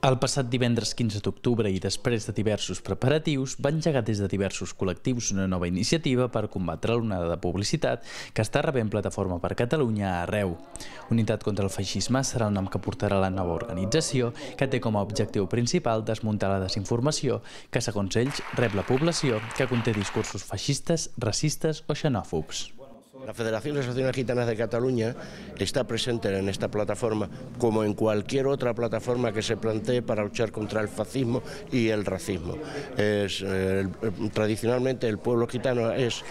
El passat divendres 15 d'octubre i després de diversos preparatius va engegar des de diversos col·lectius una nova iniciativa per combatre l'onada de publicitat que està rebent Plataforma per Catalunya arreu. Unitat contra el feixisme serà el nom que portarà la nova organització, que té com a objectiu principal desmuntar la desinformació que, segons ells, rep la població que conté discursos feixistes, racistes o xenòfobs. La Federación de Asociaciones Gitanas de Cataluña está presente en esta plataforma como en cualquier otra plataforma que se plantee para luchar contra el fascismo y el racismo. Tradicionalmente el pueblo gitano es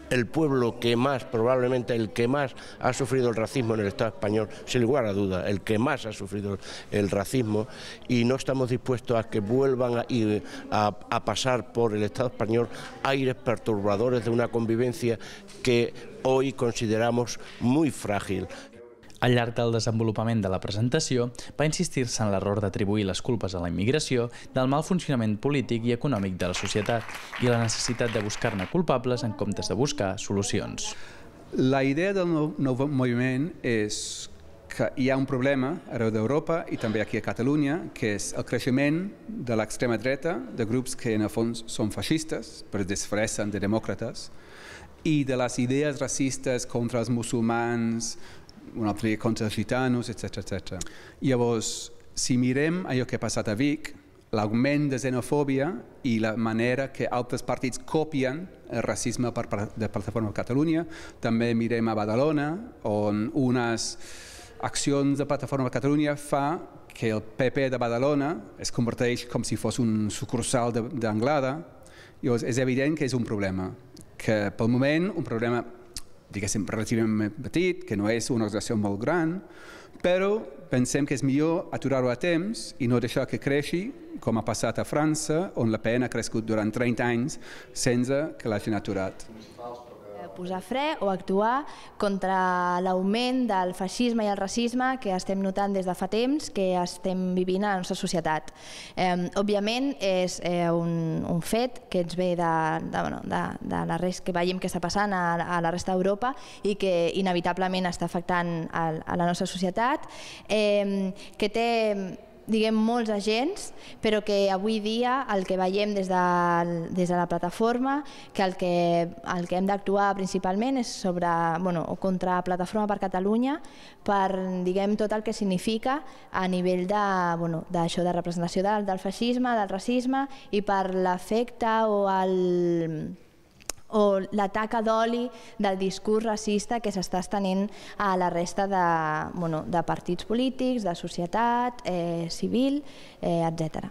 el pueblo que más, probablemente el que más ha sufrido el racismo en el Estado español, sin lugar a duda, el que más ha sufrido el racismo, y no estamos dispuestos a que vuelvan a pasar por el Estado español aires perturbadores de una convivencia que hoy consideramos muy frágil. Al llarg del desenvolupament de la presentació, va insistir-se en l'error d'atribuir les culpes a la immigració, del mal funcionament polític i econòmic de la societat i la necessitat de buscar-ne culpables en comptes de buscar solucions. La idea del nou moviment és que hi ha un problema arreu d'Europa i també aquí a Catalunya, que és el creixement de l'extrema dreta, de grups que en el fons són feixistes, però es disfressen de demòcrates, i de les idees racistes contra els musulmans, un altre contra els gitanos, etc. Llavors, si mirem allò que ha passat a Vic, l'augment de xenofòbia i la manera que altres partits copien el racisme de Plataforma per Catalunya, també mirem a Badalona, on unes accions de Plataforma per Catalunya fa que el PP de Badalona es converteix com si fos un sucursal d'Anglada. Llavors, és evident que és un problema, que pel moment un problema diguéssim, relativament petit, que no és una organització molt gran, però pensem que és millor aturar-ho a temps i no deixar que creixi, com ha passat a França, on la PN ha crescut durant 30 anys sense que l'hagin aturat. Posar fre o actuar contra l'augment del feixisme i el racisme que estem notant des de fa temps que estem vivint a la nostra societat. Òbviament és un fet que ens ve de la resta que veiem que està passant a la resta d'Europa i que inevitablement està afectant a la nostra societat, que té molts agents, però que avui dia el que veiem des de la plataforma, que el que hem d'actuar principalment és contra Plataforma per Catalunya per tot el que significa a nivell de representació del feixisme, del racisme i per l'efecte o l'ataca d'oli del discurs racista que s'està estenent a la resta de partits polítics, de societat civil, etc.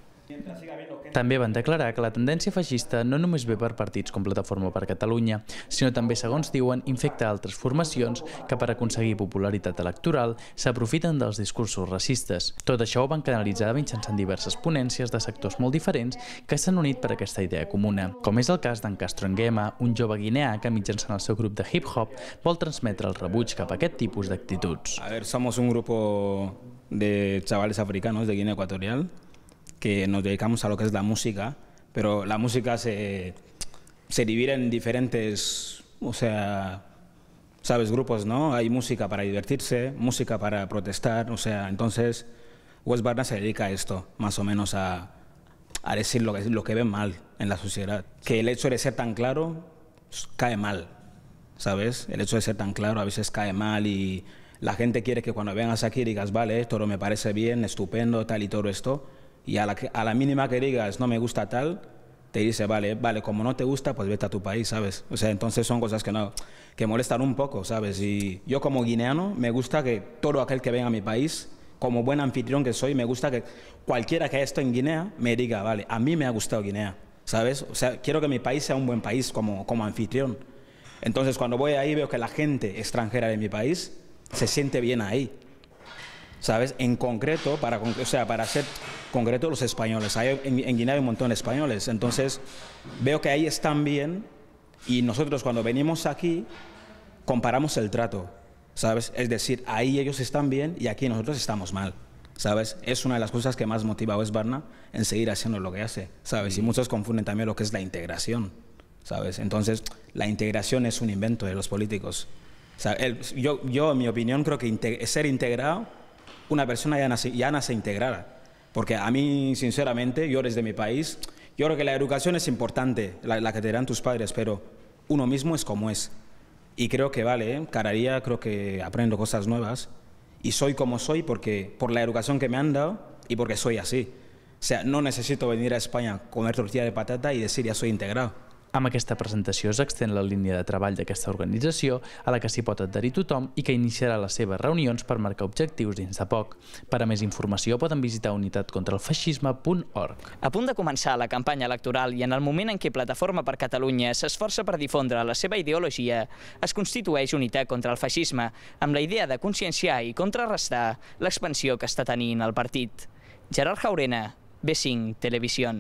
També van declarar que la tendència feixista no només ve per partits com Plataforma per Catalunya, sinó també, segons diuen, infecta altres formacions que per aconseguir popularitat electoral s'aprofiten dels discursos racistes. Tot això ho van canalitzar mitjançant diverses ponències de sectors molt diferents que s'han unit per aquesta idea comuna, com és el cas d'en Castro Nguema, un jove guineà que mitjançant el seu grup de hip-hop vol transmetre el rebuig cap a aquest tipus d'actituds. Somos un grupo de chavales africanos de Guinea Ecuatorial que nos dedicamos a lo que es la música, pero la música se divide en diferentes, grupos, ¿no? Hay música para divertirse, música para protestar, entonces West Barna se dedica a esto, más o menos a decir lo que ven mal en la sociedad. Que el hecho de ser tan claro cae mal, ¿sabes? El hecho de ser tan claro a veces cae mal y la gente quiere que cuando vengas aquí digas, vale, esto me parece bien, estupendo, tal y todo esto. Y a la mínima que digas, no me gusta tal, te dice, vale, como no te gusta, pues vete a tu país, ¿sabes? Entonces son cosas que molestan un poco, ¿sabes? Y yo como guineano, me gusta que todo aquel que venga a mi país, como buen anfitrión que soy, me gusta que cualquiera que haya estado en Guinea me diga, vale, a mí me ha gustado Guinea, ¿sabes? Quiero que mi país sea un buen país como anfitrión. Entonces cuando voy ahí veo que la gente extranjera de mi país se siente bien ahí, ¿sabes? En concreto, para ser concreto, los españoles. En Guinea hay un montón de españoles, entonces veo que ahí están bien y nosotros cuando venimos aquí comparamos el trato, ¿sabes? Es decir, ahí ellos están bien y aquí nosotros estamos mal. ¿sabes? Es una de las cosas que más motiva a Wes Barna en seguir haciendo lo que hace, ¿sabes? Y muchos confunden también lo que es la integración, ¿sabes? Entonces, la integración es un invento de los políticos. O sea, yo, en mi opinión, creo que ser integrado, una persona ya nace integrada. Porque a mí, sinceramente, yo desde mi país, yo creo que la educación es importante, la que te dan tus padres, pero uno mismo es como es. Y creo que vale, cada día creo que aprendo cosas nuevas y soy como soy por la educación que me han dado y porque soy así. O sea, no necesito venir a España, comer tortilla de patata y decir ya soy integrado. Amb aquesta presentació s'extén la línia de treball d'aquesta organització a la que s'hi pot adherir tothom i que iniciarà les seves reunions per marcar objectius dins de poc. Per a més informació poden visitar unitatcontralfeixisme.org. A punt de començar la campanya electoral i en el moment en què Plataforma per Catalunya s'esforça per difondre la seva ideologia, es constitueix Unitat contra el Feixisme, amb la idea de conscienciar i contrarrestar l'expansió que està tenint el partit. Gerard Jaurena, B5 Televisió.